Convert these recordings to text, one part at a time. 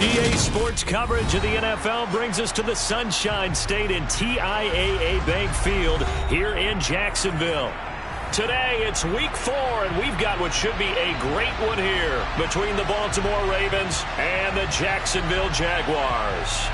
EA Sports coverage of the NFL brings us to the Sunshine State in TIAA Bank Field here in Jacksonville. Today, it's week 4, and we've got what should be a great one here between the Baltimore Ravens and the Jacksonville Jaguars.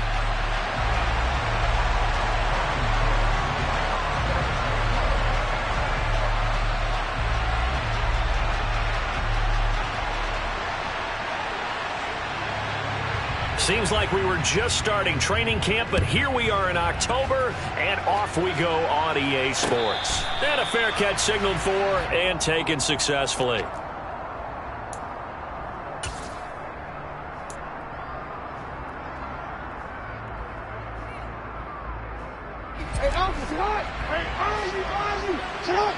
Seems like we were just starting training camp, but here we are in October, and off we go on EA Sports. And a fair catch signaled for and taken successfully. Hey, Alpha, what? Hey, Ozzy, shut up!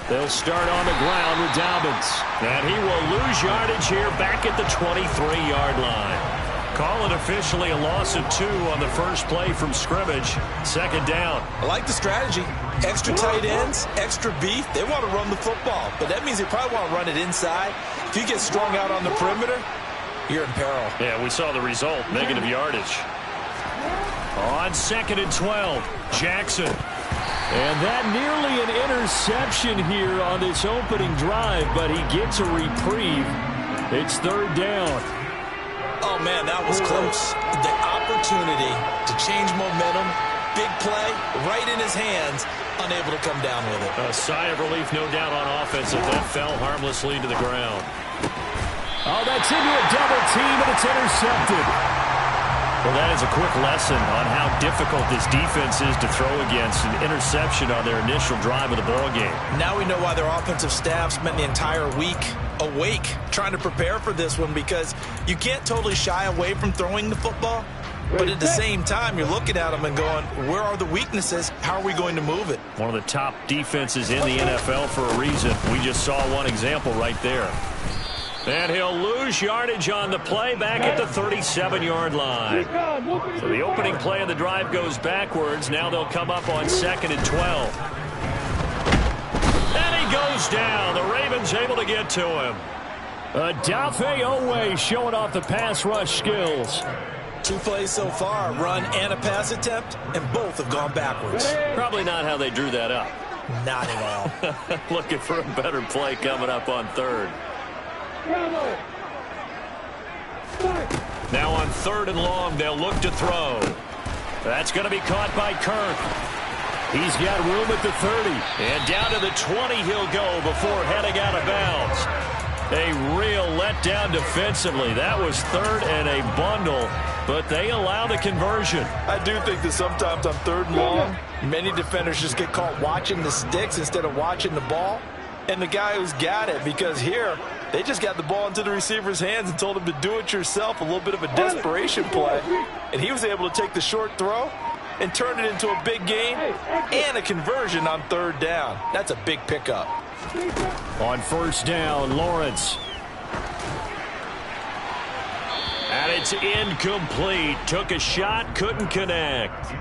They'll start on the ground with Dobbins. And he will lose yardage here back at the 23-yard line. Call it officially a loss of 2 on the first play from scrimmage. Second down. I like the strategy. Extra tight ends, extra beef. They want to run the football, but that means they probably want to run it inside. If you get strung out on the perimeter, you're in peril. Yeah, we saw the result. Negative yardage. On 2nd and 12, Jackson. And that nearly an interception here on this opening drive, but he gets a reprieve. It's 3rd down. Oh, man, that was close. The opportunity to change momentum, big play, right in his hands, unable to come down with it. A sigh of relief, no doubt, on offense as that fell harmlessly to the ground. Oh, that's into a double team, and it's intercepted. Well, that is a quick lesson on how difficult this defense is to throw against. An interception on their initial drive of the ballgame. Now we know why their offensive staff spent the entire week awake trying to prepare for this one, because you can't totally shy away from throwing the football, but at the same time, you're looking at them and going, where are the weaknesses? How are we going to move it? One of the top defenses in the NFL for a reason. We just saw one example right there. And he'll lose yardage on the play back at the 37-yard line. So the opening play of the drive goes backwards. Now they'll come up on 2nd and 12. And he goes down. The Ravens able to get to him. Odafe Oweh showing off the pass rush skills. 2 plays so far, run and a pass attempt, and both have gone backwards. Probably not how they drew that up. Not at all. Looking for a better play coming up on 3rd. Now on 3rd and long, they'll look to throw. That's going to be caught by Kirk. He's got room at the 30. And down to the 20 he'll go before heading out of bounds. A real letdown defensively. That was 3rd and a bundle, but they allow the conversion. I do think that sometimes on 3rd and long, many defenders just get caught watching the sticks instead of watching the ball. And the guy who's got it, because here, they just got the ball into the receiver's hands and told him to do it yourself, a little bit of a desperation play. And he was able to take the short throw and turn it into a big gain and a conversion on 3rd down. That's a big pickup. On 1st down, Lawrence. And it's incomplete. Took a shot, couldn't connect.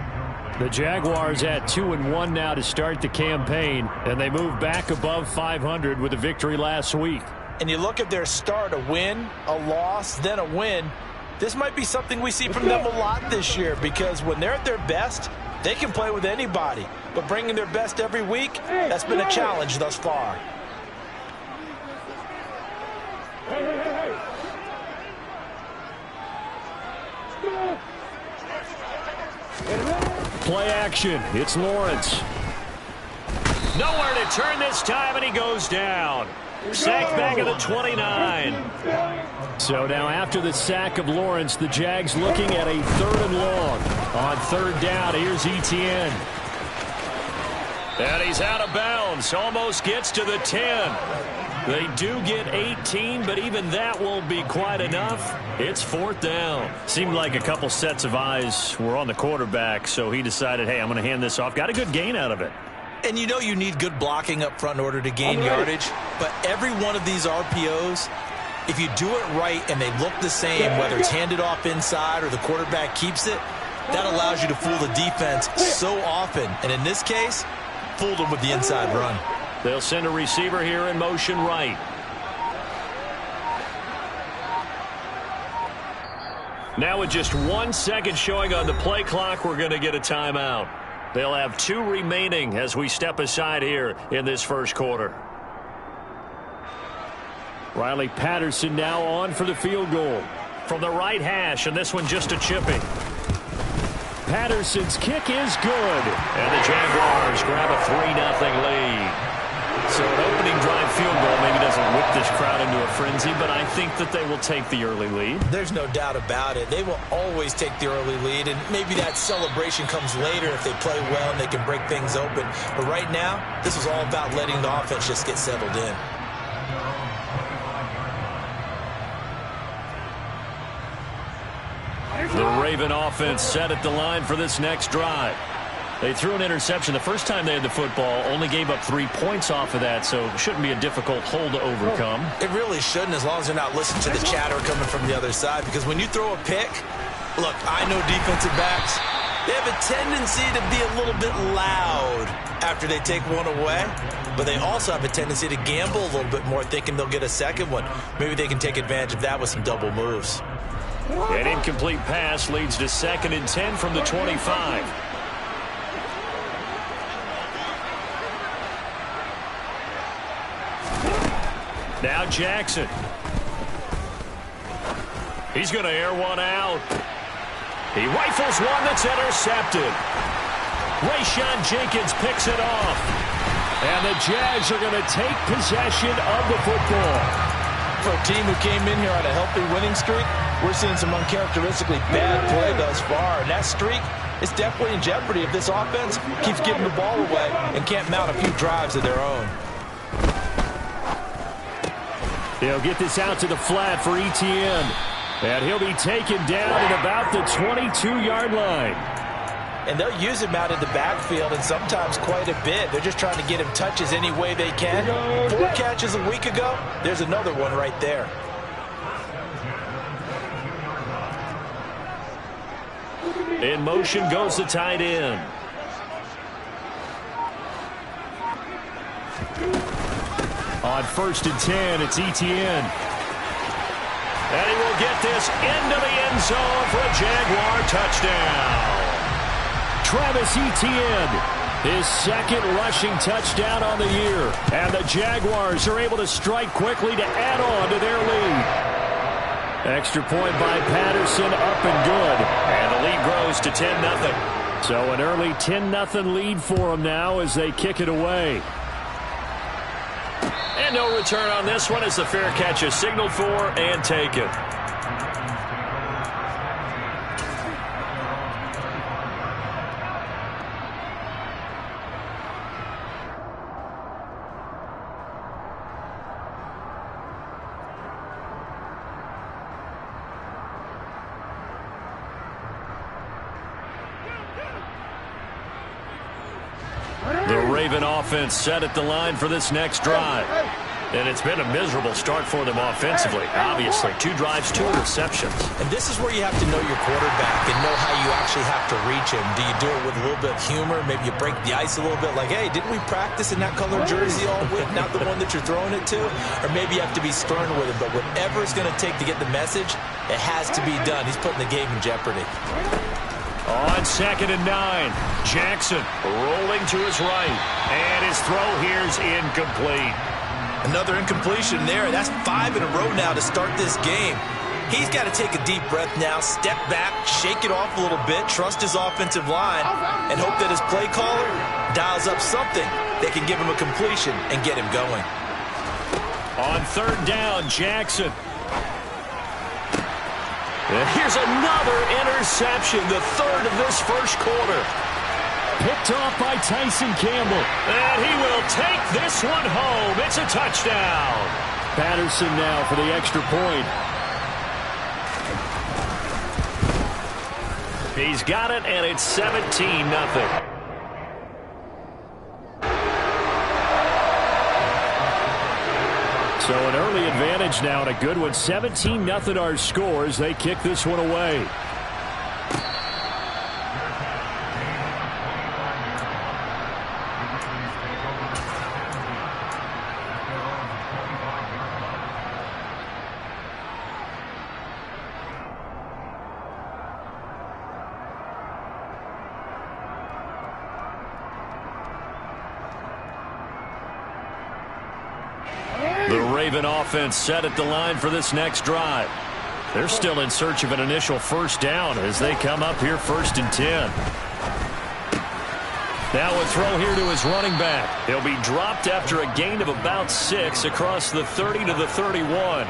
The Jaguars at 2-1 now to start the campaign, and they move back above 500 with a victory last week. And you look at their start, a win, a loss, then a win. This might be something we see from them a lot this year, because when they're at their best, they can play with anybody. But bringing their best every week, that's been a challenge thus far. Play action. It's Lawrence. Nowhere to turn this time, and he goes down. Sacked back at the 29. So now after the sack of Lawrence, the Jags looking at a 3rd and long. On 3rd down, here's Etienne. And he's out of bounds. Almost gets to the 10. They do get 18, but even that won't be quite enough. It's 4th down. Seemed like a couple sets of eyes were on the quarterback, so he decided, hey, I'm going to hand this off. Got a good gain out of it. And you know you need good blocking up front in order to gain yardage, but every one of these RPOs, if you do it right and they look the same, whether it's handed off inside or the quarterback keeps it, that allows you to fool the defense so often. And in this case, fooled them with the inside run. They'll send a receiver here in motion right. Now with just 1 second showing on the play clock, we're going to get a timeout. They'll have 2 remaining as we step aside here in this first quarter. Riley Patterson now on for the field goal. From the right hash, and this one just a chipping. Patterson's kick is good. And the Jaguars grab a 3-0 lead. So an opening drive field goal maybe doesn't whip this crowd into a frenzy, but I think that they will take the early lead. There's no doubt about it. They will always take the early lead, and maybe that celebration comes later if they play well and they can break things open. But right now, this is all about letting the offense just get settled in. The Raven offense set at the line for this next drive. They threw an interception the first time they had the football, only gave up 3 points off of that, so it shouldn't be a difficult hole to overcome. It really shouldn't, as long as they're not listening to the chatter coming from the other side, because when you throw a pick, look, I know defensive backs, they have a tendency to be a little bit loud after they take one away, but they also have a tendency to gamble a little bit more, thinking they'll get a second one. Maybe they can take advantage of that with some double moves. An incomplete pass leads to 2nd and 10 from the 25. Now Jackson. He's going to air one out. He rifles one that's intercepted. Rayshawn Jenkins picks it off. And the Jags are going to take possession of the football. For a team who came in here on a healthy winning streak, we're seeing some uncharacteristically bad play thus far. And that streak is definitely in jeopardy if this offense keeps giving the ball away and can't mount a few drives of their own. They'll get this out to the flat for Etienne. And he'll be taken down at about the 22-yard line. And they'll use him out in the backfield, and sometimes quite a bit. They're just trying to get him touches any way they can. 4 catches a week ago. There's another one right there. In motion goes the tight end. On 1st and 10, it's Etienne. And he will get this into the end zone for a Jaguar touchdown. Travis Etienne, his 2nd rushing touchdown on the year. And the Jaguars are able to strike quickly to add on to their lead. Extra point by Patterson, up and good. And the lead grows to 10-0. So an early 10-0 lead for them now as they kick it away. And no return on this one as the fair catch is signaled for and taken. The Raven offense set at the line for this next drive. And it's been a miserable start for them offensively. Obviously, 2 drives, 2 interceptions. And this is where you have to know your quarterback and know how you actually have to reach him. Do you do it with a little bit of humor? Maybe you break the ice a little bit like, hey, didn't we practice in that color jersey all week, not the one that you're throwing it to? Or maybe you have to be stern with him. But whatever it's going to take to get the message, it has to be done. He's putting the game in jeopardy. On 2nd and 9, Jackson rolling to his right. And his throw here's incomplete. Another incompletion there. That's 5 in a row now to start this game. He's got to take a deep breath now, step back, shake it off a little bit, trust his offensive line, and hope that his play caller dials up something that can give him a completion and get him going. On 3rd down, Jackson. And here's another interception, the 3rd of this first quarter. Picked off by Tyson Campbell. And he will take this one home. It's a touchdown. Patterson now for the extra point. He's got it, and it's 17-0. So an early advantage now and a good one. 17-0 our score as they kick this one away. The Raven offense set at the line for this next drive. They're still in search of an initial first down as they come up here 1st and 10. Now a throw here to his running back. He'll be dropped after a gain of about 6 across the 30 to the 31.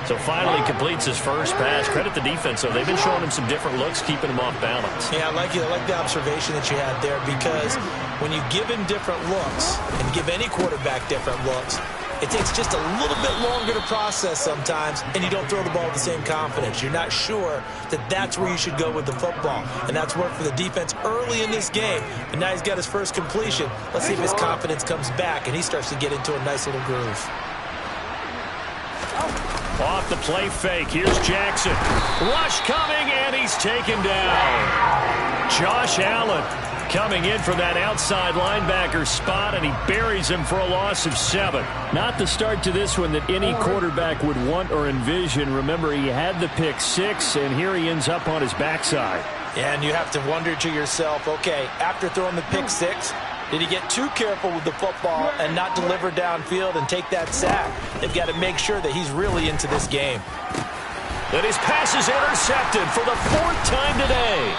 So finally completes his first pass. Credit the defense, though. They've been showing him some different looks, keeping him off balance. Yeah, I like the observation that you had there, because when you give him different looks and give any quarterback different looks, it takes just a little bit longer to process sometimes, and you don't throw the ball with the same confidence. You're not sure that that's where you should go with the football, and that's worked for the defense early in this game. And now he's got his first completion. Let's see if his confidence comes back and he starts to get into a nice little groove. Off the play fake. Here's Jackson. Rush coming, and he's taken down. Josh Allen coming in from that outside linebacker spot, and he buries him for a loss of 7. Not the start to this one that any quarterback would want or envision. Remember, he had the pick 6, and here he ends up on his backside. And you have to wonder to yourself, okay, after throwing the pick 6, did he get too careful with the football and not deliver downfield and take that sack? They've got to make sure that he's really into this game. And his pass is intercepted for the 4th time today.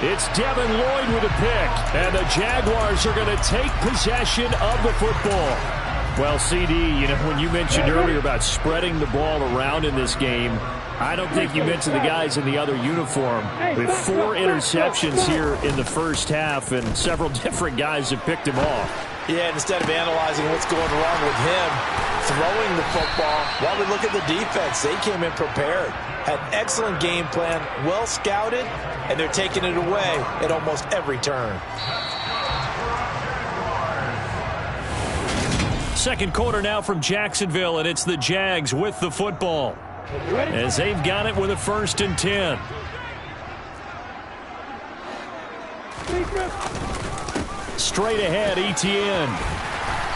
It's Devin Lloyd with a pick, and the Jaguars are going to take possession of the football. Well, CD, you know, when you mentioned earlier about spreading the ball around in this game, I don't think you mentioned the guys in the other uniform. With 4 interceptions here in the first half, and several different guys have picked him off. Yeah, instead of analyzing what's going wrong with him throwing the football, while we look at the defense, they came in prepared. Had excellent game plan, well scouted, and they're taking it away at almost every turn. Second quarter now from Jacksonville, and it's the Jags with the football, as they've got it with a 1st and 10. Straight ahead, Etienne.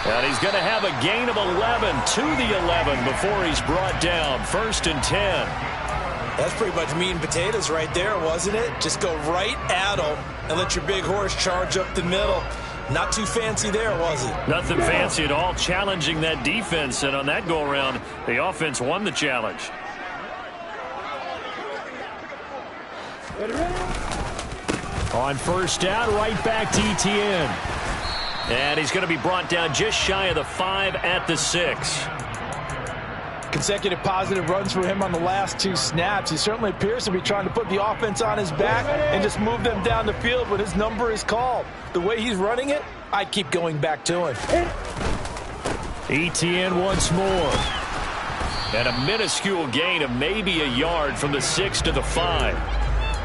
And he's going to have a gain of 11 to the 11 before he's brought down. 1st and 10. That's pretty much meat and potatoes right there, wasn't it? Just go right at him and let your big horse charge up the middle. Not too fancy there, was it? Nothing fancy at all, challenging that defense. And on that go-around, the offense won the challenge. On 1st down, right back to Etienne. And he's going to be brought down just shy of the 5 at the 6. Consecutive positive runs for him on the last 2 snaps. He certainly appears to be trying to put the offense on his back and just move them down the field when his number is called. The way he's running it, I keep going back to him. Etienne once more. And a minuscule gain of maybe a yard from the 6 to the 5.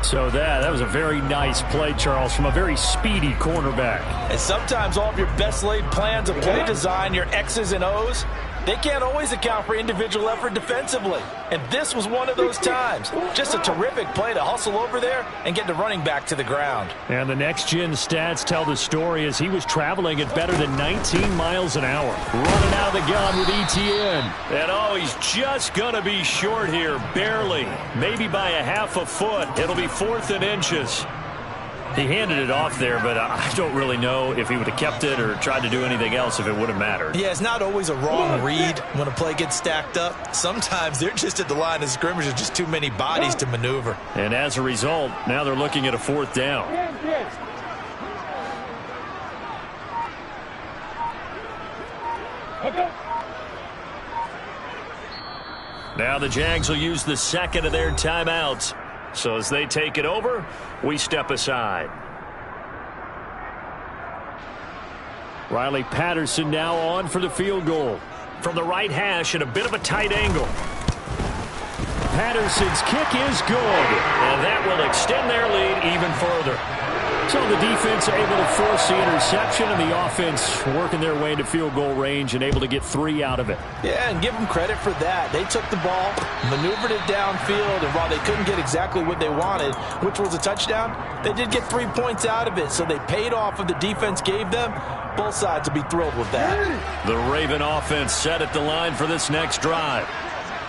So that was a very nice play, Charles, from a very speedy cornerback. And sometimes all of your best laid plans of play design, your X's and O's, they can't always account for individual effort defensively. And this was one of those times. Just a terrific play to hustle over there and get the running back to the ground. And the next-gen stats tell the story as he was traveling at better than 19 miles an hour. Running out of the gun with Etienne. And oh, he's just going to be short here, barely. Maybe by a half a foot. It'll be 4th and inches. He handed it off there, but I don't really know if he would have kept it or tried to do anything else if it would have mattered. Yeah, it's not always a wrong read when a play gets stacked up. Sometimes they're just at the line of scrimmage. There's just too many bodies to maneuver. And as a result, now they're looking at a 4th down. Now the Jags will use the 2nd of their timeouts. So as they take it over, we step aside. Riley Patterson now on for the field goal. From the right hash at a bit of a tight angle. Patterson's kick is good. And that will extend their lead even further. So the defense able to force the interception, and the offense working their way into field goal range and able to get 3 out of it. Yeah, and give them credit for that. They took the ball, maneuvered it downfield, and while they couldn't get exactly what they wanted, which was a touchdown, they did get 3 points out of it. So they paid off what the defense gave them. Both sides will be thrilled with that. The Raven offense set at the line for this next drive.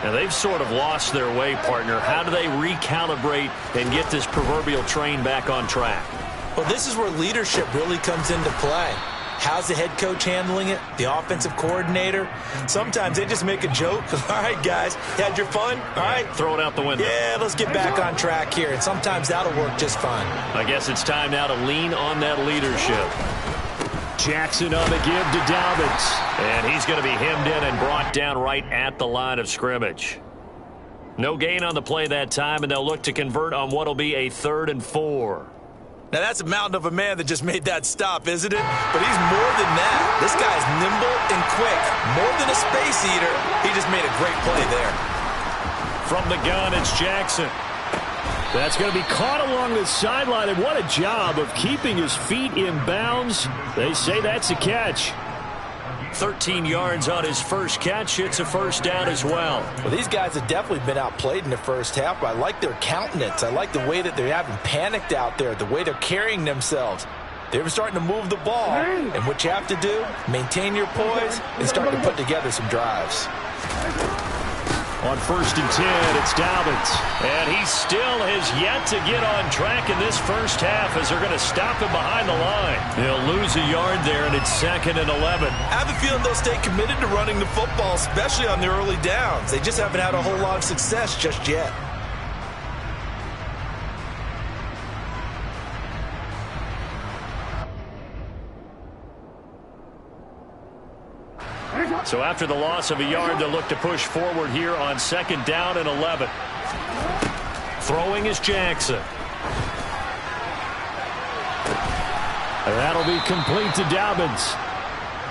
And they've sort of lost their way, partner. How do they recalibrate and get this proverbial train back on track? Well, this is where leadership really comes into play. How's the head coach handling it? The offensive coordinator? Sometimes they just make a joke. All right, guys, you had your fun? All right. Throw it out the window. Yeah, let's get back on track here. And sometimes that'll work just fine. I guess it's time now to lean on that leadership. Jackson on the give to Dobbins. And he's going to be hemmed in and brought down right at the line of scrimmage. No gain on the play that time, and they'll look to convert on what will be a 3rd and 4. Now, that's a mountain of a man that just made that stop, isn't it? But he's more than that. This guy's nimble and quick. More than a space eater. He just made a great play there. From the gun, it's Jackson. That's going to be caught along the sideline, and what a job of keeping his feet in bounds. They say that's a catch. 13 yards on his first catch. It's a first down as well. Well, these guys have definitely been outplayed in the first half, but I like their countenance. I like the way that they haven't panicked out there, the way they're carrying themselves. They're starting to move the ball, and what you have to do, maintain your poise and start to put together some drives. On 1st and 10, it's Dobbins. And he still has yet to get on track in this first half as they're going to stop him behind the line. They'll lose a yard there, and it's 2nd and 11. I have a feeling they'll stay committed to running the football, especially on the early downs. They just haven't had a whole lot of success just yet. So after the loss of a yard, they'll look to push forward here on 2nd down and 11. Throwing is Jackson. That'll be complete to Dobbins.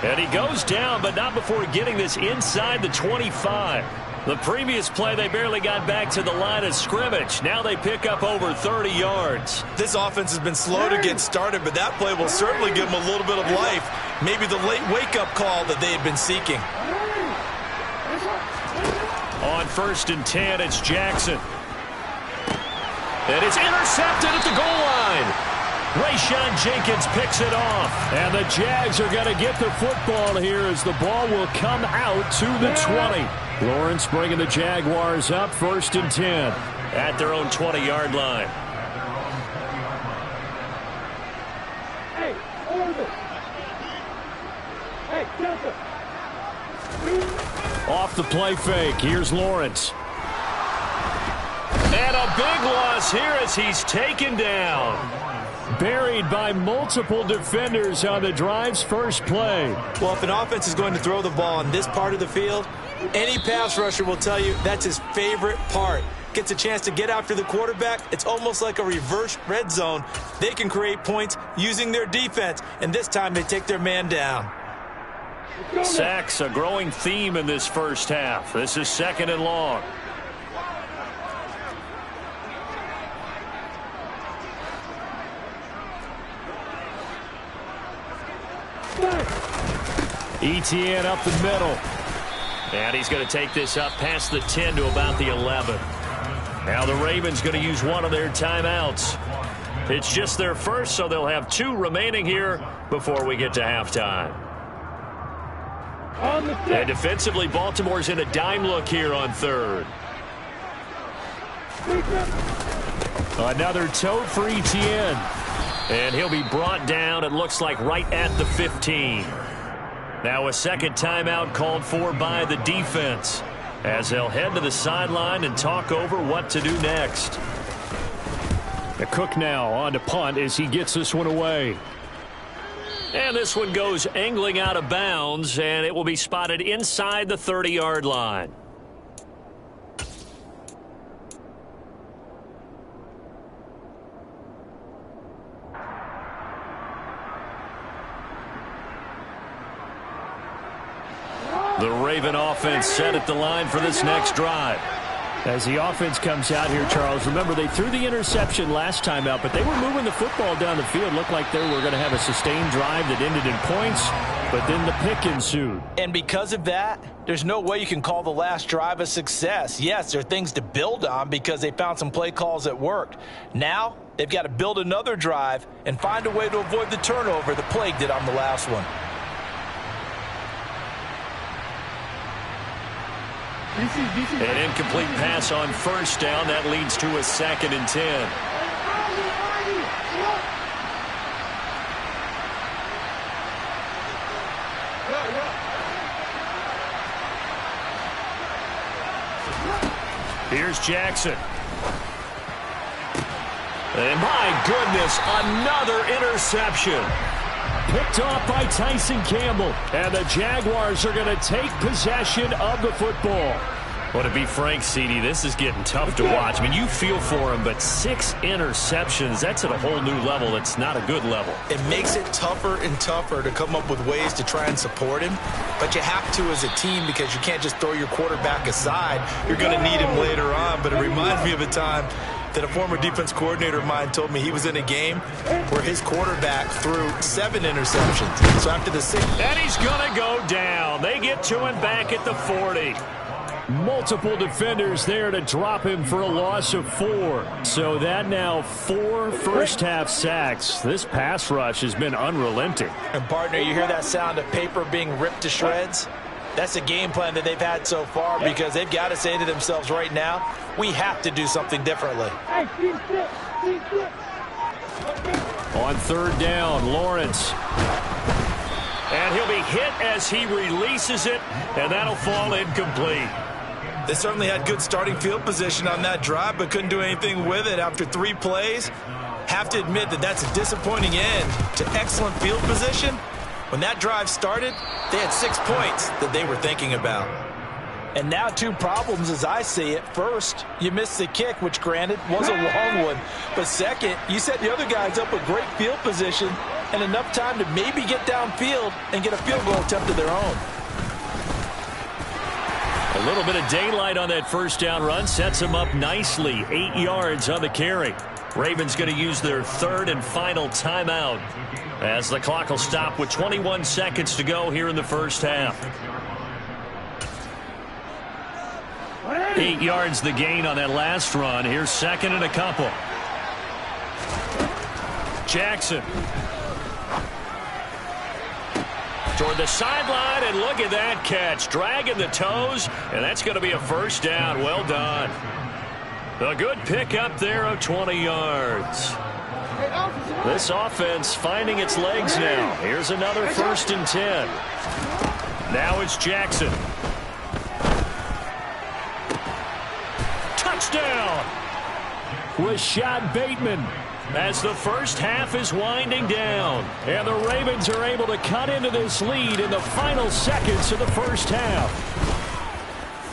And he goes down, but not before getting this inside the 25. The previous play, they barely got back to the line of scrimmage. Now they pick up over 30 yards. This offense has been slow to get started, but that play will certainly give them a little bit of life. Maybe the late wake-up call that they had been seeking. On 1st and 10, it's Jackson. And it's intercepted at the goal line. Rayshawn Jenkins picks it off. And the Jags are going to get the football here as the ball will come out to the 20. Lawrence bringing the Jaguars up 1st and 10 at their own 20-yard line. Hey, Off the play fake, here's Lawrence. And a big loss here as he's taken down. Buried by multiple defenders on the drive's first play. Well, if an offense is going to throw the ball on this part of the field, any pass rusher will tell you that's his favorite part. Gets a chance to get after the quarterback. It's almost like a reverse red zone. They can create points using their defense, and this time they take their man down. Sacks, a growing theme in this first half. This is 2nd and long. Etienne up the middle. And he's going to take this up past the 10 to about the 11. Now the Ravens going to use one of their timeouts. It's just their first, so they'll have 2 remaining here before we get to halftime. And defensively, Baltimore's in a dime look here on 3rd. Another tote for Etienne. And he'll be brought down, it looks like, right at the 15. Now a second timeout called for by the defense as they'll head to the sideline and talk over what to do next. The Cook now on to punt as he gets this one away. And this one goes angling out of bounds, and it will be spotted inside the 30-yard line. The Raven offense set at the line for this next drive. As the offense comes out here, Charles, remember they threw the interception last time out, but they were moving the football down the field. Looked like they were going to have a sustained drive that ended in points, but then the pick ensued. And because of that, there's no way you can call the last drive a success. Yes, there are things to build on because they found some play calls that worked. Now, they've got to build another drive and find a way to avoid the turnover that plagued it on the last one. An incomplete pass on first down. That leads to a 2nd and 10. Here's Jackson. And my goodness, another interception. Picked off by Tyson Campbell. And the Jaguars are going to take possession of the football. Well, to be frank, CD, this is getting tough to watch. I mean, you feel for him, but 6 interceptions, that's at a whole new level. It's not a good level. It makes it tougher and tougher to come up with ways to try and support him. But you have to as a team because you can't just throw your quarterback aside. You're going to need him later on. But it reminds me of a time that a former defense coordinator of mine told me he was in a game where his quarterback threw 7 interceptions. So after the 6th... And he's going to go down. They get to him back at the 40. Multiple defenders there to drop him for a loss of 4. So that now 4 first-half sacks. This pass rush has been unrelenting. And, partner, you hear that sound of paper being ripped to shreds? That's the game plan that they've had so far because they've got to say to themselves right now, we have to do something differently. On 3rd down, Lawrence. And he'll be hit as he releases it, and that'll fall incomplete. They certainly had good starting field position on that drive, but couldn't do anything with it after 3 plays. Have to admit that that's a disappointing end to excellent field position. When that drive started, they had 6 points that they were thinking about. And now 2 problems as I see it. First, you missed the kick, which granted was a long one. But second, you set the other guys up with great field position and enough time to maybe get downfield and get a field goal attempt of their own. A little bit of daylight on that first down run sets them up nicely. 8 yards on the carry. Ravens going to use their 3rd and final timeout as the clock will stop with 21 seconds to go here in the first half. 8 yards the gain on that last run. Here's 2nd and a couple. Jackson. Toward the sideline, and look at that catch. Dragging the toes, and that's going to be a first down. Well done. A good pickup there of 20 yards. This offense finding its legs now. Here's another 1st and 10. Now it's Jackson. Touchdown! Rashad Bateman. As the first half is winding down. And the Ravens are able to cut into this lead in the final seconds of the first half.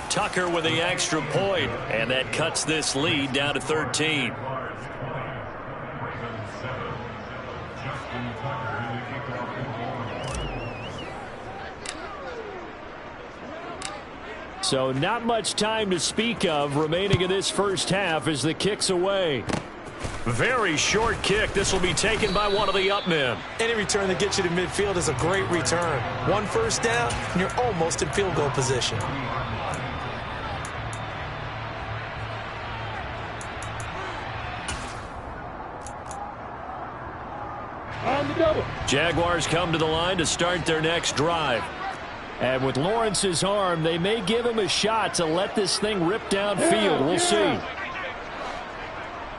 Tucker with the extra point, and that cuts this lead down to 13. So not much time to speak of remaining in this first half as the kick's away. Very short kick. This will be taken by one of the up men. Any return that gets you to midfield is a great return. 1 first down, and you're almost in field goal position. On the double. Jaguars come to the line to start their next drive. And with Lawrence's arm, they may give him a shot to let this thing rip downfield. We'll see.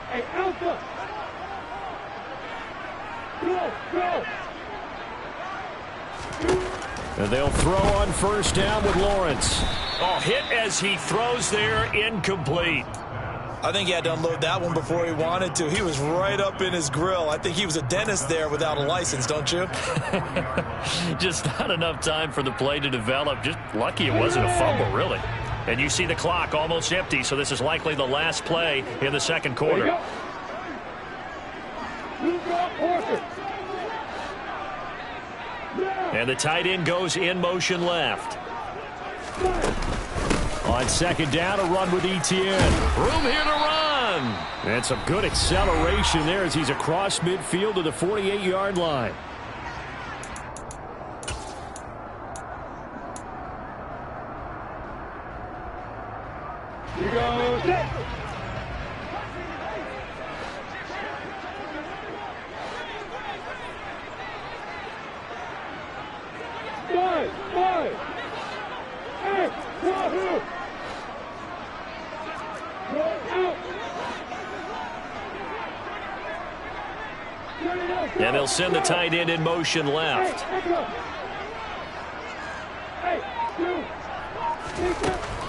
Hey, Alpha. Go. And they'll throw on first down with Lawrence. Oh, hit as he throws there, incomplete. I think he had to unload that one before he wanted to. He was right up in his grill. I think he was a dentist there without a license, don't you? Just not enough time for the play to develop. Just lucky it wasn't a fumble, really. And you see the clock almost empty, so this is likely the last play in the second quarter. And the tight end goes in motion left. On second down, a run with Etienne. Room here to run. And some good acceleration there as he's across midfield to the 48-yard line. You go, set. Five. Hey, Wahoo! Go out. And they'll send the tight end in motion left. Hey,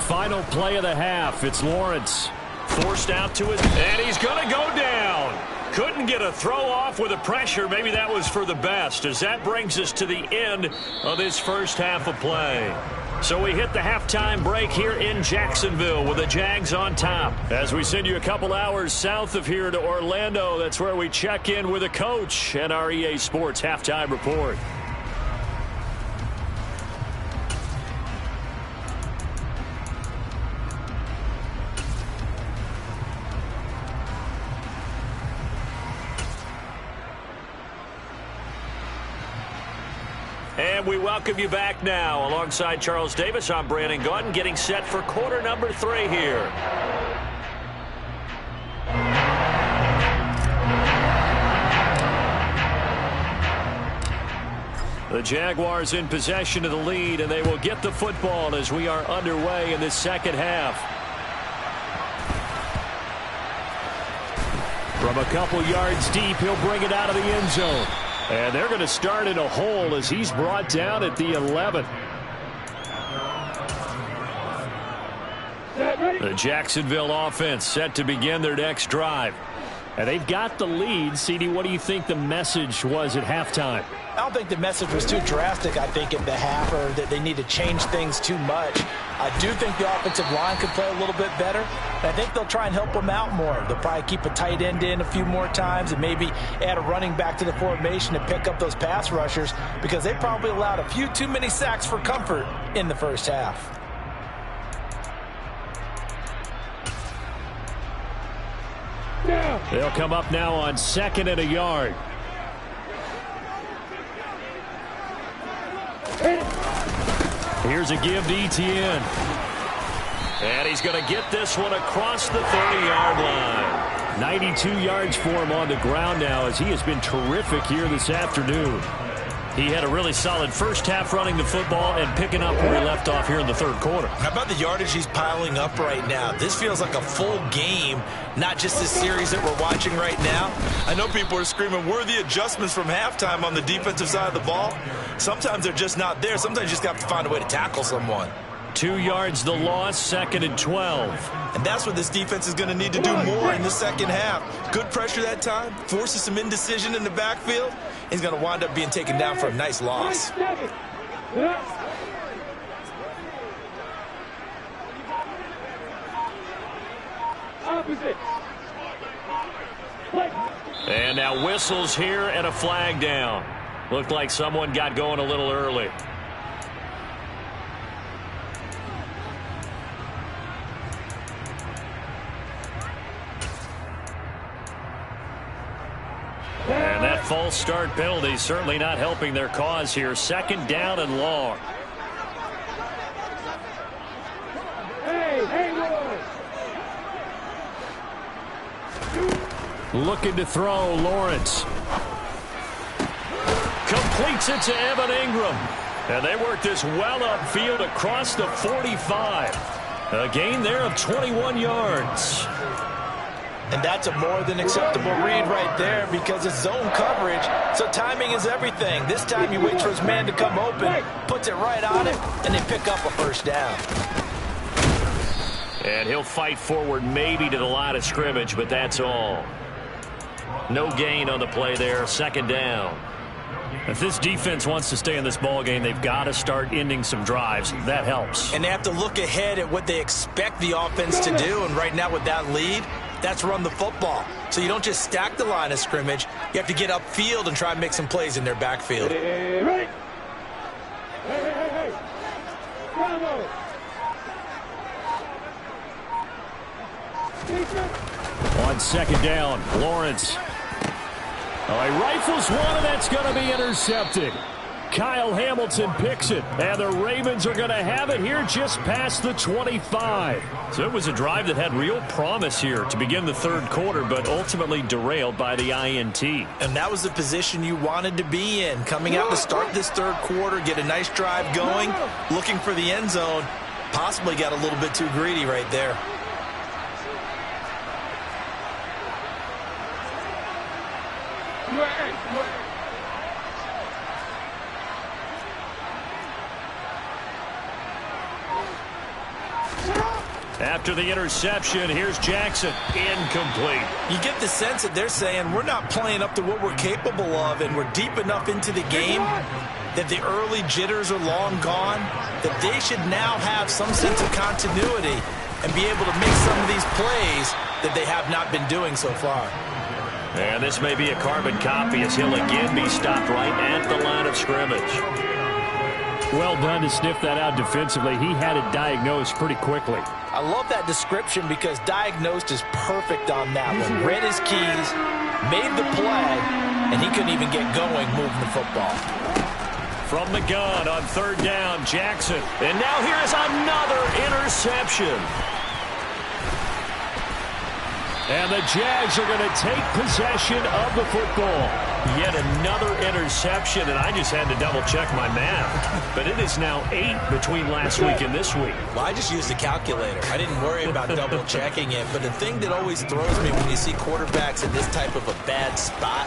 Final play of the half. It's Lawrence. Forced out to it, and he's going to go down. Couldn't get a throw off with the pressure. Maybe that was for the best, as that brings us to the end of this first half of play. So we hit the halftime break here in Jacksonville with the Jags on top. As we send you a couple hours south of here to Orlando, that's where we check in with the coach and our EA Sports halftime report. And we welcome you back now. Alongside Charles Davis, I'm Brandon Gaudin, getting set for quarter number 3 here. The Jaguars in possession of the lead, and they will get the football as we are underway in this second half. From a couple yards deep, he'll bring it out of the end zone. And they're going to start in a hole as he's brought down at the 11. The Jacksonville offense set to begin their next drive. And they've got the lead. CD, what do you think the message was at halftime? I don't think the message was too drastic, I think, at the half, or that they need to change things too much. I do think the offensive line could play a little bit better. And I think they'll try and help them out more. They'll probably keep a tight end in a few more times and maybe add a running back to the formation to pick up those pass rushers, because they probably allowed a few too many sacks for comfort in the first half. They'll come up now on 2nd and a yard. Here's a give to Etienne. And he's going to get this one across the 30-yard line. 92 yards for him on the ground now, as he has been terrific here this afternoon. He had a really solid first half running the football and picking up where he left off here in the third quarter. How about the yardage he's piling up right now? This feels like a full game, not just this series that we're watching right now. I know people are screaming, where are the adjustments from halftime on the defensive side of the ball? Sometimes they're just not there. Sometimes you just got to find a way to tackle someone. 2 yards the loss, 2nd and 12. And that's what this defense is going to need to do more in the second half. Good pressure that time, forces some indecision in the backfield. He's going to wind up being taken down for a nice loss. And now whistles here and a flag down. Looked like someone got going a little early. And that false start penalty certainly not helping their cause here. 2nd down and long. Looking to throw, Lawrence. Completes it to Evan Ingram. And they work this well upfield across the 45. A gain there of 21 yards. And that's a more than acceptable read right there, because it's zone coverage, so timing is everything. This time you wait for his man to come open, puts it right on it, and they pick up a first down. And he'll fight forward maybe to the line of scrimmage, but that's all. No gain on the play there, 2nd down. If this defense wants to stay in this ball game, they've got to start ending some drives. That helps. And they have to look ahead at what they expect the offense to do, and right now with that lead, that's run the football. So you don't just stack the line of scrimmage. You have to get upfield and try and make some plays in their backfield. Hey. Bravo. On second down, Lawrence. Oh, he rifles one, and that's going to be intercepted. Kyle Hamilton picks it, and the Ravens are going to have it here just past the 25. So it was a drive that had real promise here to begin the third quarter, but ultimately derailed by the INT. And that was the position you wanted to be in. Coming out to start this third quarter, get a nice drive going, looking for the end zone. Possibly got a little bit too greedy right there. After the interception, here's Jackson. Incomplete. You get the sense that they're saying we're not playing up to what we're capable of, and we're deep enough into the game that the early jitters are long gone, that they should now have some sense of continuity and be able to make some of these plays that they have not been doing so far. And this may be a carbon copy as he'll again be stopped right at the line of scrimmage. Well done to sniff that out defensively. He had it diagnosed pretty quickly. I love that description because diagnosed is perfect on that one. Read his keys, made the play, and he couldn't even get going moving the football. From the gun on third down, Jackson. And now here is another interception. And the Jags are going to take possession of the football. Yet another interception, and I just had to double-check my math. But it is now 8 between last week and this week. Well, I just used the calculator. I didn't worry about double-checking it. But the thing that always throws me when you see quarterbacks in this type of a bad spot,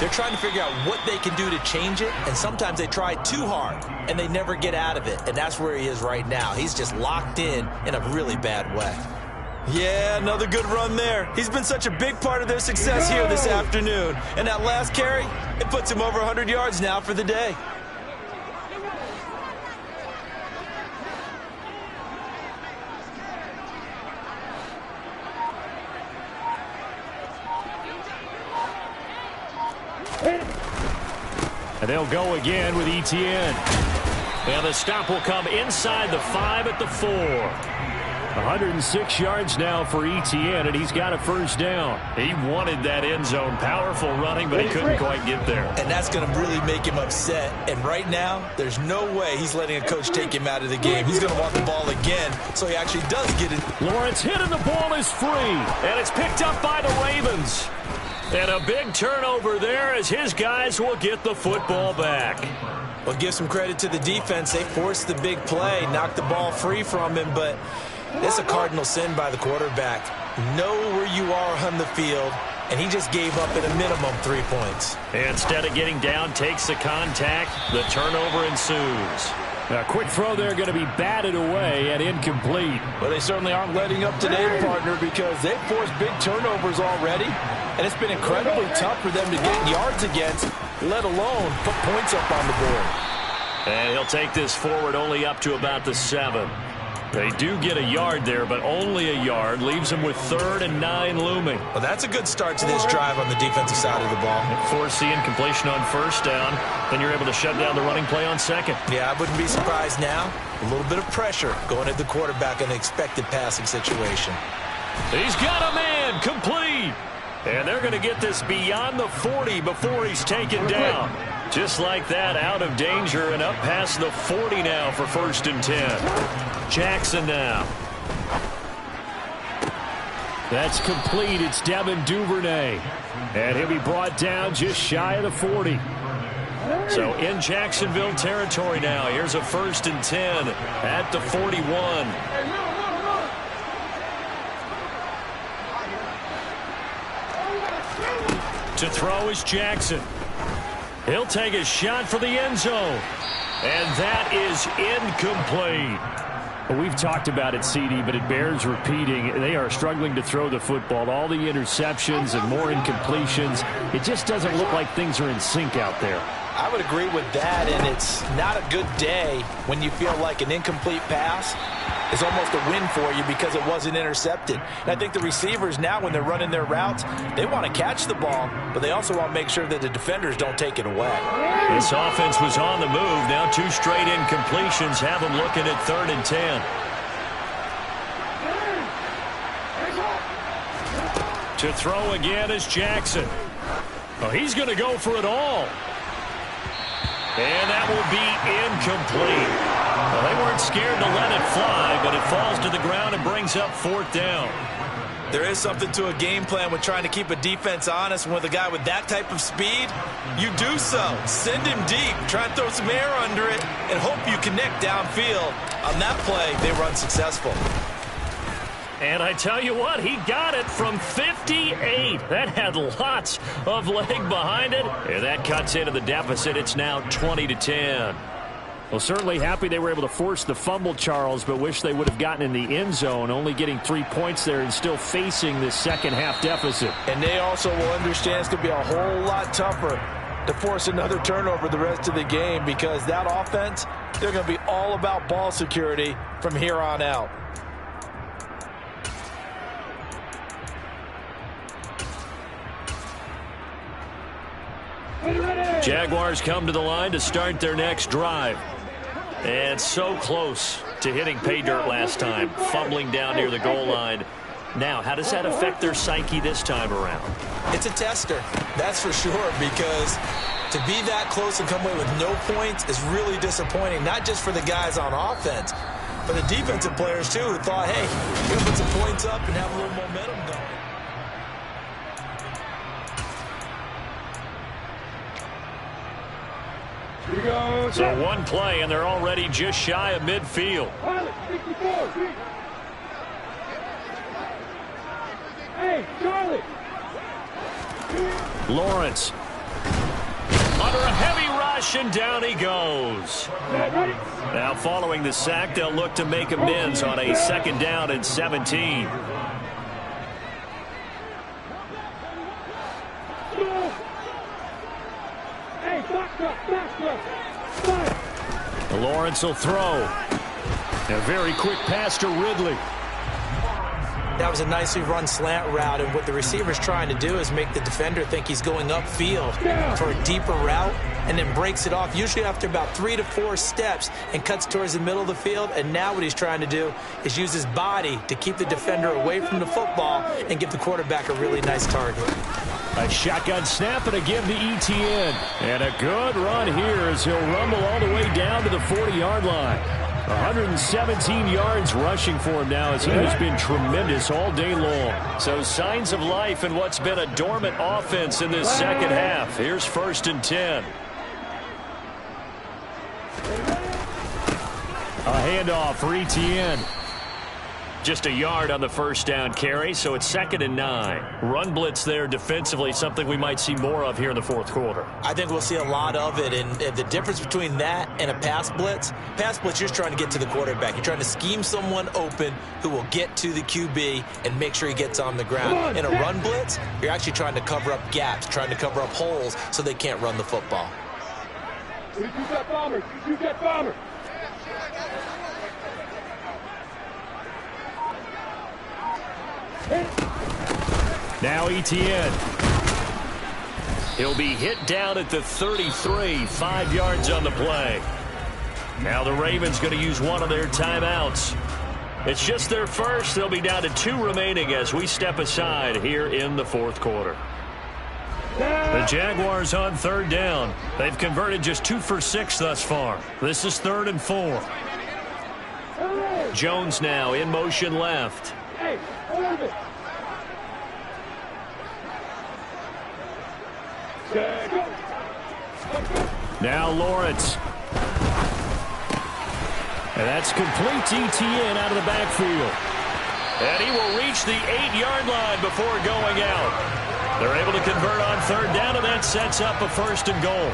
they're trying to figure out what they can do to change it, and sometimes they try too hard, and they never get out of it. And that's where he is right now. He's just locked in a really bad way. Yeah, another good run there. He's been such a big part of their success here this afternoon. And that last carry, it puts him over 100 yards now for the day. And they'll go again with Etienne. And the stop will come inside the 5 at the 4. 106 yards now for Etienne, and he's got a first down. He wanted that end zone. Powerful running, but he couldn't quite get there. And that's going to really make him upset. And right now, there's no way he's letting a coach take him out of the game. He's going to want the ball again, so he actually does get it. Lawrence hit and the ball is free, and it's picked up by the Ravens. And a big turnover there as his guys will get the football back. Well, give some credit to the defense. They forced the big play, knocked the ball free from him, but it's a cardinal sin by the quarterback. Know where you are on the field, and he just gave up at a minimum 3 points. Instead of getting down, takes the contact. The turnover ensues. A quick throw there going to be batted away and incomplete. Well, they certainly aren't letting up today, partner, because they've forced big turnovers already, and it's been incredibly tough for them to get yards against, let alone put points up on the board. And he'll take this forward only up to about the 7. They do get a yard there, but only a yard. Leaves them with 3rd and 9 looming. Well, that's a good start to this drive on the defensive side of the ball. Force the incompletion on first down. Then you're able to shut down the running play on second. Yeah, I wouldn't be surprised now. A little bit of pressure going at the quarterback in an expected passing situation. He's got a man, complete. And they're going to get this beyond the 40 before he's taken down. Just like that, out of danger and up past the 40 now for 1st and 10. Jackson now. That's complete. It's Devin Duvernay. And he'll be brought down just shy of the 40. So in Jacksonville territory now. Here's a 1st and 10 at the 41. To throw is Jackson. He'll take a shot for the end zone. And that is incomplete. We've talked about it, CD, but it bears repeating. They are struggling to throw the football. All the interceptions and more incompletions. It just doesn't look like things are in sync out there. I would agree with that, and it's not a good day when you feel like an incomplete pass is almost a win for you because it wasn't intercepted. And I think the receivers now, when they're running their routes, they want to catch the ball, but they also want to make sure that the defenders don't take it away. This offense was on the move. Now 2 straight incompletions have them looking at 3rd and 10. To throw again is Jackson. Oh, he's going to go for it all. And that will be incomplete. Well, they weren't scared to let it fly, but it falls to the ground and brings up 4th down. There is something to a game plan with trying to keep a defense honest. And with a guy with that type of speed, you do so. Send him deep, try and throw some air under it, and hope you connect downfield. On that play, they run successful. And I tell you what, he got it from 58. That had lots of leg behind it. And that cuts into the deficit. It's now 20-10. Well, certainly happy they were able to force the fumble, Charles, but wish they would have gotten in the end zone, only getting 3 points there and still facing this second-half deficit. And they also will understand it's going to be a whole lot tougher to force another turnover the rest of the game, because that offense, they're going to be all about ball security from here on out. Jaguars come to the line to start their next drive. And so close to hitting pay dirt last time, fumbling down near the goal line. Now, how does that affect their psyche this time around? It's a tester, that's for sure, because to be that close and come away with no points is really disappointing, not just for the guys on offense, but the defensive players, too, who thought, hey, we're going to put some points up and have a little momentum going. So one play, and they're already just shy of midfield. Hey, Charlie. Lawrence. Under a heavy rush, and down he goes. Now, following the sack, they'll look to make amends on a 2nd down and 17. Lawrence will throw. A very quick pass to Ridley. That was a nicely run slant route, and what the receiver's trying to do is make the defender think he's going upfield for a deeper route, and then breaks it off, usually after about 3 to 4 steps, and cuts towards the middle of the field. And now what he's trying to do is use his body to keep the defender away from the football and give the quarterback a really nice target. A shotgun snap and a give to Etienne. And a good run here as he'll rumble all the way down to the 40-yard line. 117 yards rushing for him now, as he has been tremendous all day long. So signs of life in what's been a dormant offense in this second half. Here's 1st and 10. A handoff for Etienne. Just a yard on the 1st down carry, so it's 2nd and 9. Run blitz there defensively, something we might see more of here in the 4th quarter. I think we'll see a lot of it, and the difference between that and a pass blitz, you're just trying to get to the quarterback. You're trying to scheme someone open who will get to the QB and make sure he gets on the ground. In a run blitz, you're actually trying to cover up gaps, trying to cover up holes so they can't run the football. You got bomber. You got bomber. Now Etienne. He'll be hit down at the 33, 5 yards on the play. Now the Ravens going to use one of their timeouts. It's just their first. They'll be down to 2 remaining as we step aside here in the 4th quarter. The Jaguars on 3rd down. They've converted just 2 for 6 thus far. This is 3rd and 4. Jones now in motion left. Hey, hold it. Now Lawrence. And that's complete to Etienne out of the backfield. And he will reach the 8-yard line before going out. They're able to convert on 3rd down, and that sets up a 1st and goal.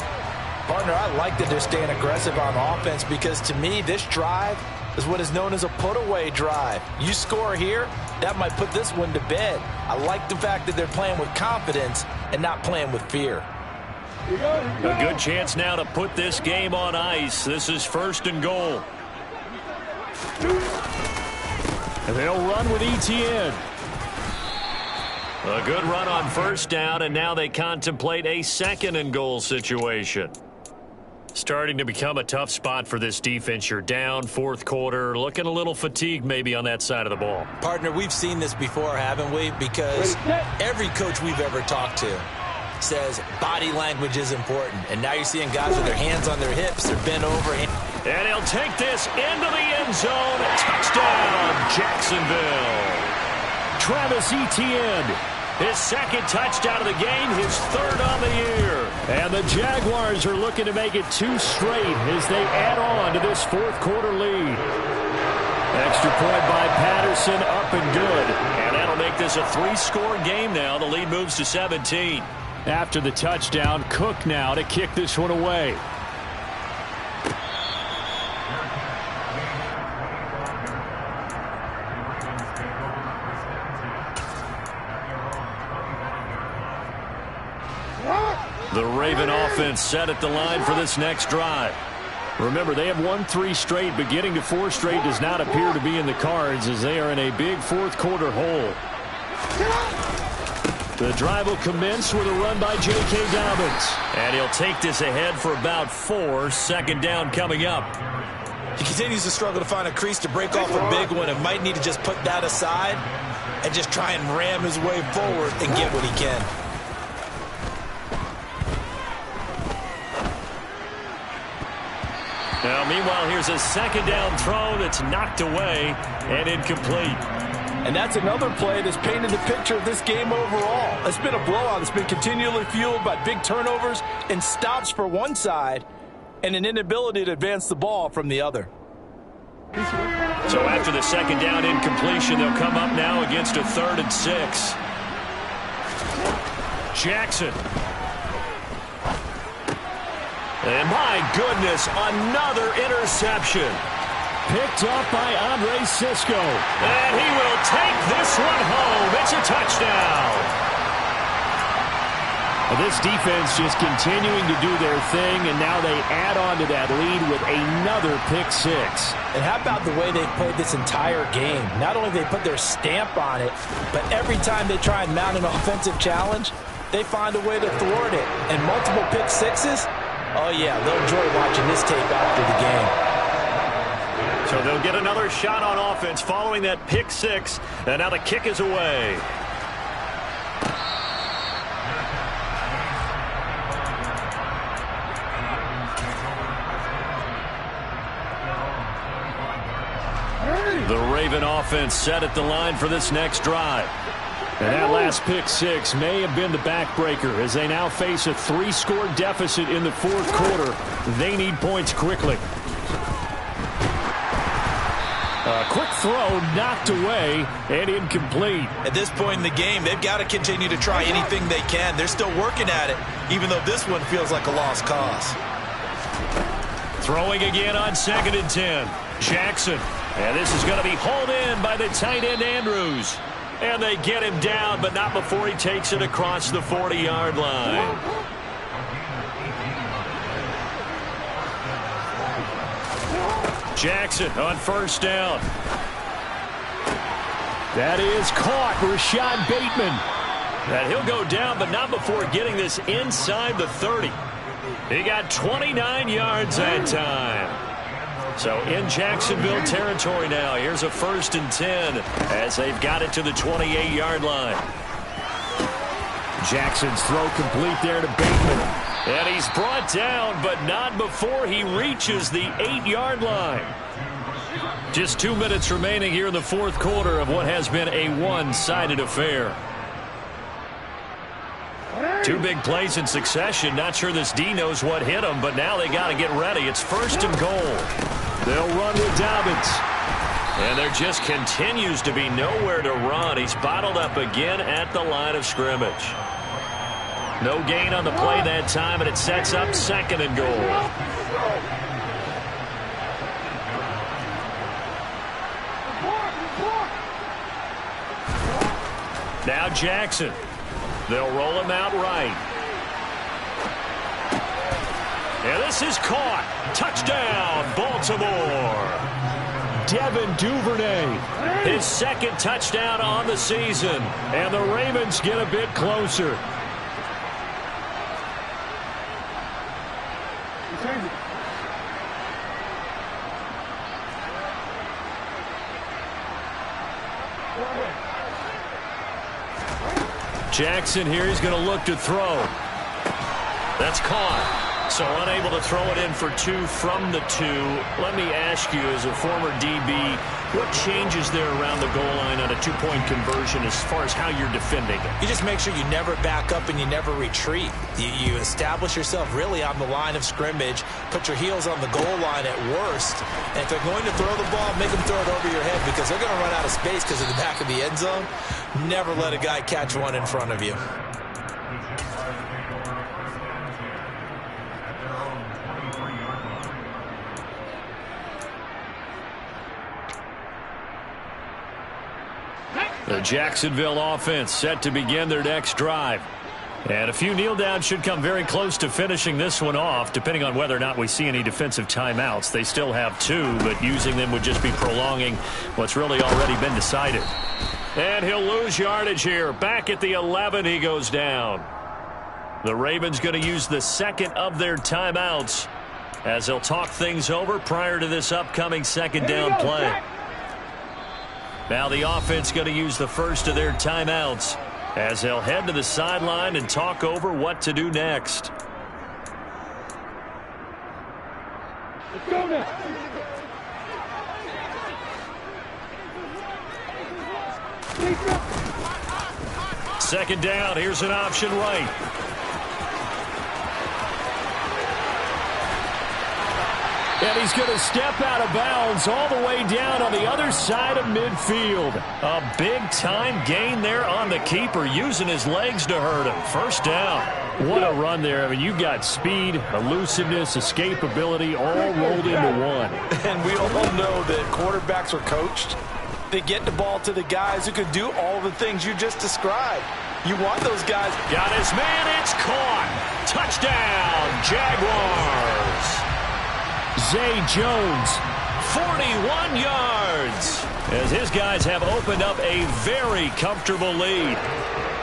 Partner, I like that they're staying aggressive on offense, because to me, this drive is what is known as a put-away drive. You score here, that might put this one to bed. I like the fact that they're playing with confidence and not playing with fear. A good chance now to put this game on ice. This is 1st and goal. And they'll run with Etienne. A good run on 1st down, and now they contemplate a 2nd and goal situation. Starting to become a tough spot for this defense. You're down fourth quarter, looking a little fatigued maybe on that side of the ball. Partner, we've seen this before, haven't we? Because every coach we've ever talked to says body language is important. And now you're seeing guys with their hands on their hips, they're bent over. And he'll take this into the end zone. Touchdown, Jacksonville. Travis Etienne, his second touchdown of the game, his third on the year. And the Jaguars are looking to make it 2 straight as they add on to this fourth quarter lead. Extra point by Patterson, up and good. And that'll make this a 3-score game now. The lead moves to 17. After the touchdown, Cook now to kick this one away. The Raven offense set at the line for this next drive. Remember, they have won 3 straight, but getting to 4 straight does not appear to be in the cards as they are in a big fourth quarter hole. The drive will commence with a run by J.K. Dobbins. And he'll take this ahead for about 4. Second down coming up. He continues to struggle to find a crease to break off a big one and might need to just put that aside and just try and ram his way forward and get what he can. Now, meanwhile, here's a second down throw that's knocked away and incomplete. And that's another play that's painted the picture of this game overall. It's been a blowout. It's been continually fueled by big turnovers and stops for one side and an inability to advance the ball from the other. So after the second down incompletion, they'll come up now against a 3rd and 6. Jackson. And my goodness, another interception. Picked up by Andre Cisco. And he will take this one home. It's a touchdown. This defense just continuing to do their thing, and now they add on to that lead with another pick 6. And how about the way they've played this entire game? Not only have they put their stamp on it, but every time they try and mount an offensive challenge, they find a way to thwart it. And multiple pick 6s, oh yeah, they'll enjoy watching this tape after the game. So they'll get another shot on offense following that pick 6, and now the kick is away. The Raven offense set at the line for this next drive. And that last pick 6 may have been the backbreaker as they now face a 3-score deficit in the fourth quarter. They need points quickly. A quick throw knocked away and incomplete. At this point in the game, they've got to continue to try anything they can. They're still working at it, even though this one feels like a lost cause. Throwing again on 2nd and 10. Jackson. And this is going to be hauled in by the tight end Andrews. And they get him down, but not before he takes it across the 40-yard line. Jackson on 1st down. That is caught. Rashad Bateman. And he'll go down, but not before getting this inside the 30. He got 29 yards that time. So in Jacksonville territory now. Here's a 1st and 10 as they've got it to the 28-yard line. Jackson's throw complete there to Bateman. And he's brought down, but not before he reaches the 8-yard line. Just 2 minutes remaining here in the fourth quarter of what has been a one-sided affair. 2 big plays in succession. Not sure this D knows what hit him, but now they got to get ready. It's 1st and goal. They'll run with Dobbins. And there just continues to be nowhere to run. He's bottled up again at the line of scrimmage. No gain on the play that time, and it sets up 2nd and goal. Now Jackson. They'll roll him out right. And this is caught. Touchdown, Baltimore. Devin Duvernay, his 2nd touchdown on the season. And the Ravens get a bit closer. Change it. Jackson here, he's going to look to throw. That's caught. So unable to throw it in for 2 from the 2. Let me ask you, as a former DB, what changes there around the goal line on a 2-point conversion as far as how you're defending it? You just make sure you never back up and you never retreat. You establish yourself really on the line of scrimmage, put your heels on the goal line at worst, and if they're going to throw the ball, make them throw it over your head because they're going to run out of space because of the back of the end zone. Never let a guy catch one in front of you. The Jacksonville offense set to begin their next drive. And a few kneel downs should come very close to finishing this one off, depending on whether or not we see any defensive timeouts. They still have 2, but using them would just be prolonging what's really already been decided. And he'll lose yardage here. Back at the 11, he goes down. The Ravens going to use the second of their timeouts as they'll talk things over prior to this upcoming second down play. Now the offense going to use the first of their timeouts as they'll head to the sideline and talk over what to do next. Let's go now. Second down, here's an option right. And he's going to step out of bounds all the way down on the other side of midfield. A big-time gain there on the keeper, using his legs to hurt him. First down. What a run there. I mean, you've got speed, elusiveness, escapability all rolled into one. And we all know that quarterbacks are coached. They get the ball to the guys who can do all the things you just described. You want those guys. Got his man. It's caught. Touchdown, Jaguars. Zay Jones, 41 yards, as his guys have opened up a very comfortable lead.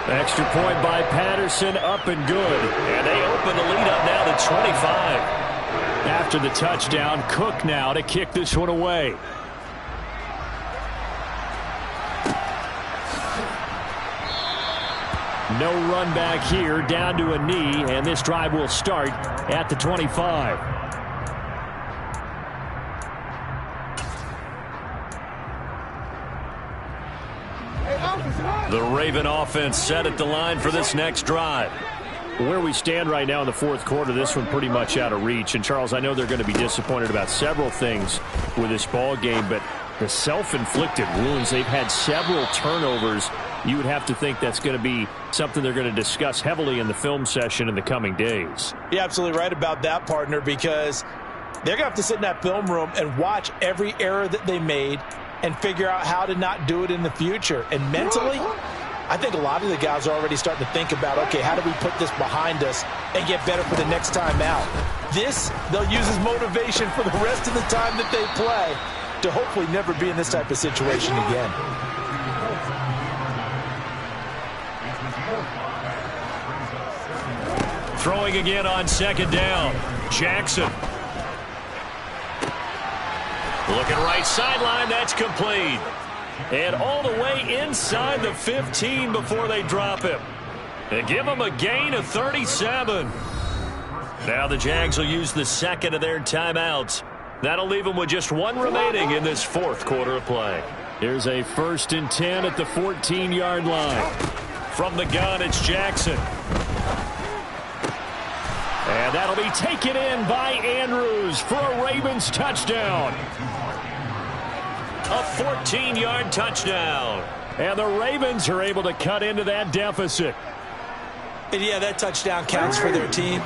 Extra point by Patterson, up and good. And they open the lead up now to 25. After the touchdown, Cook now to kick this one away. No run back here, down to a knee, and this drive will start at the 25. The Raven offense set at the line for this next drive. Where we stand right now in the fourth quarter, this one pretty much out of reach. And, Charles, I know they're going to be disappointed about several things with this ball game, but the self-inflicted wounds, they've had several turnovers. You would have to think that's going to be something they're going to discuss heavily in the film session in the coming days. You're absolutely right about that, partner, because they're going to have to sit in that film room and watch every error that they made and figure out how to not do it in the future. And mentally, I think a lot of the guys are already starting to think about, okay, how do we put this behind us and get better for the next time out? This, they'll use as motivation for the rest of the time that they play to hopefully never be in this type of situation again. Throwing again on second down. Jackson. Looking right sideline, that's complete. And all the way inside the 15 before they drop him. And give him a gain of 37. Now the Jags will use the second of their timeouts. That'll leave them with just one remaining in this fourth quarter of play. Here's a 1st and 10 at the 14-yard line. From the gun, it's Jackson. And that'll be taken in by Andrews for a Ravens touchdown. A 14-yard touchdown. And the Ravens are able to cut into that deficit. And yeah, that touchdown counts for their team,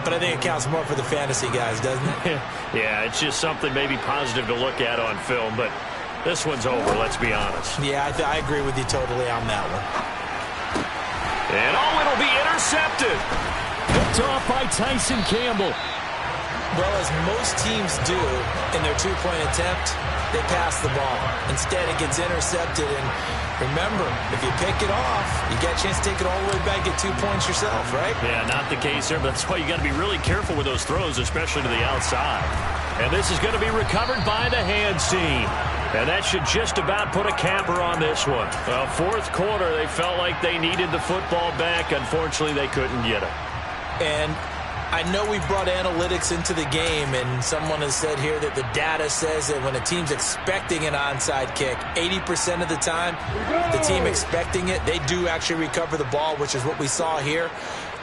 but I think it counts more for the fantasy guys, doesn't it? Yeah, it's just something maybe positive to look at on film, but this one's over, let's be honest. Yeah, I agree with you totally on that one. And it'll be intercepted. Picked off by Tyson Campbell. Well, as most teams do in their two-point attempt, they pass the ball. Instead, it gets intercepted. And remember, if you pick it off, you get a chance to take it all the way back, get 2 points yourself, right? Yeah, not the case there, but that's why you got to be really careful with those throws, especially to the outside. And this is going to be recovered by the hands team. And that should just about put a capper on this one. Well, fourth quarter, they felt like they needed the football back. Unfortunately, they couldn't get it. And I know we brought analytics into the game, and someone has said here that the data says that when a team's expecting an onside kick, 80% of the time, the team expecting it, they do actually recover the ball, which is what we saw here.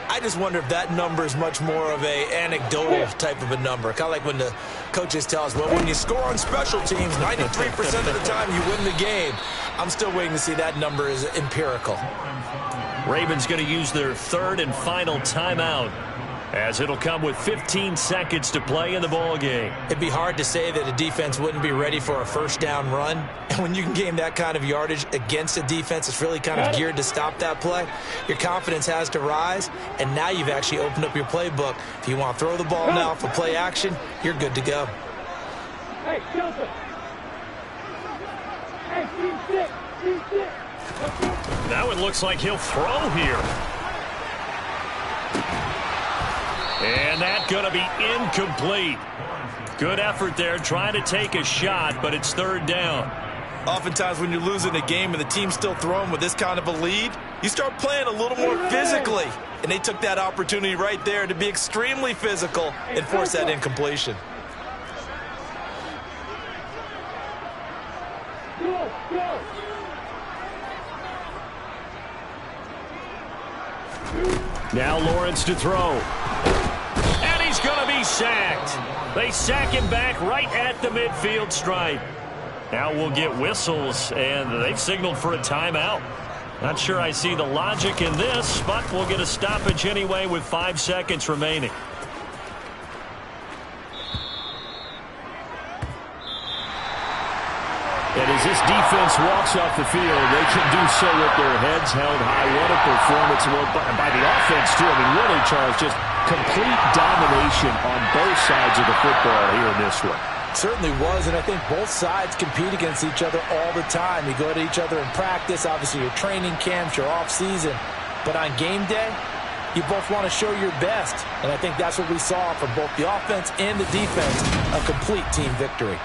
I just wonder if that number is much more of a anecdotal type of a number. Kind of like when the coaches tell us, well, when you score on special teams, 93% of the time you win the game. I'm still waiting to see that number is empirical. Ravens going to use their third and final timeout, as it'll come with 15 seconds to play in the ball game. It'd be hard to say that a defense wouldn't be ready for a first down run. And when you can gain that kind of yardage against a defense that's really kind of geared to stop that play, your confidence has to rise, and now you've actually opened up your playbook. If you want to throw the ball now for play action, you're good to go. Hey, Joseph. Hey, team six. Now it looks like he'll throw here. And that's going to be incomplete. Good effort there trying to take a shot, but it's third down. Oftentimes when you're losing a game and the team's still throwing with this kind of a lead, you start playing a little more physically. And they took that opportunity right there to be extremely physical and force that incompletion. Now Lawrence to throw. And he's going to be sacked. They sack him back right at the midfield stripe. Now we'll get whistles, and they've signaled for a timeout. Not sure I see the logic in this, but we'll get a stoppage anyway with 5 seconds remaining. And as this defense walks off the field, they can do so with their heads held high. What a performance by the offense, too. I mean, really, Charles, just complete domination on both sides of the football here in this one. Certainly was, and I think both sides compete against each other all the time. You go to each other in practice, obviously your training camps, your off-season. But on game day, you both want to show your best. And I think that's what we saw from both the offense and the defense, a complete team victory.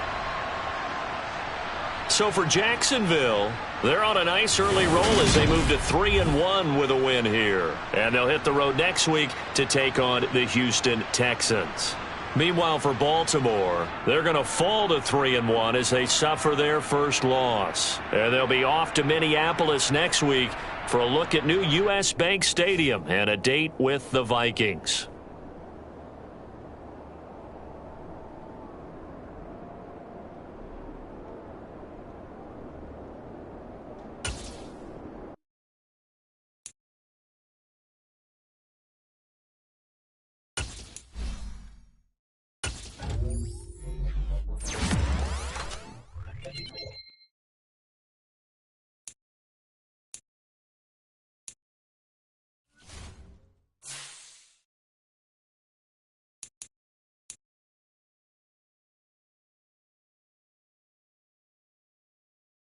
So for Jacksonville, they're on a nice early roll as they move to 3-1 with a win here. And they'll hit the road next week to take on the Houston Texans. Meanwhile, for Baltimore, they're going to fall to 3-1 as they suffer their first loss. And they'll be off to Minneapolis next week for a look at new U.S. Bank Stadium and a date with the Vikings.